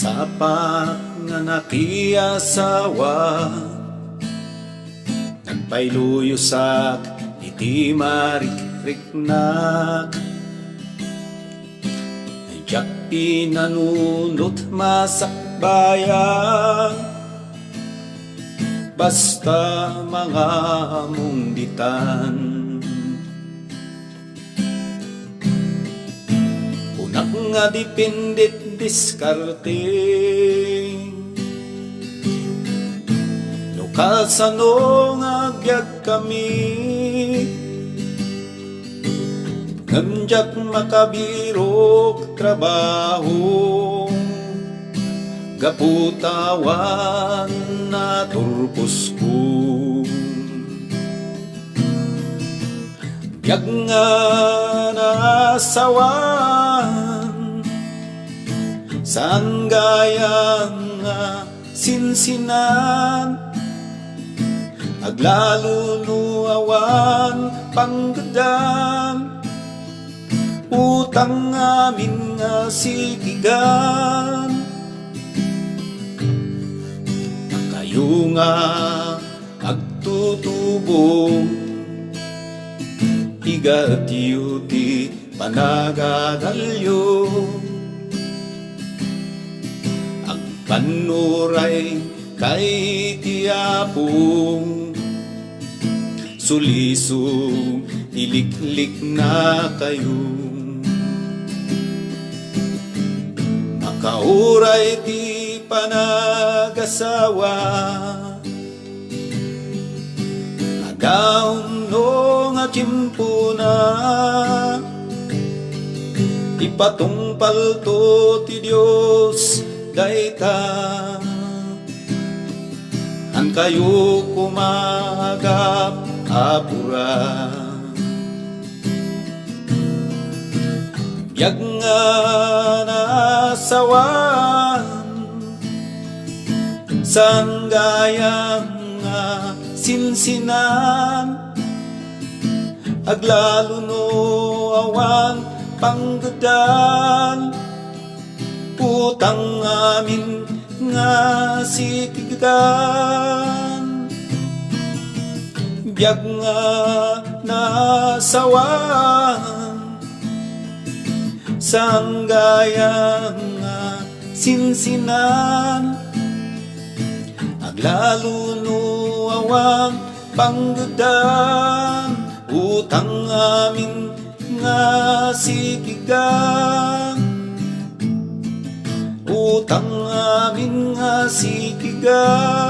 Sapat nga nakiasawa, nagpailuyusak iti marikrik-riknak. Diyak pinanunot masakbayan, basta mga munditan. Unak nga dipindit diskarte, no kasano nga agyak kami, ngamjak makabirok trabaho, gaputawan na turpos ko. Biyag nga nasawan, saan gaya nga sinsinan, aglalunuawan panggadan, utang amin nga sikigan. Kayo nga agtutubo, igatiyo ti panagadalyo, agpanuray kay tiyapong, sulisog iliklik na kayo. Makauray ti panagasawa, agaon no nga tiyempo na, ipatungpal to ti Diyos dayta. Han kayo kumagap apura, biyag nga nasawan, saan gaya nga sinsinan, aglalunuawan panggadan, utang amin nga sikigan. Biyag nga nasawan, saan gaya nga sinsinan, aglalunuawan panggadan, utang amin nga sikigan. Utang amin nga sikigan.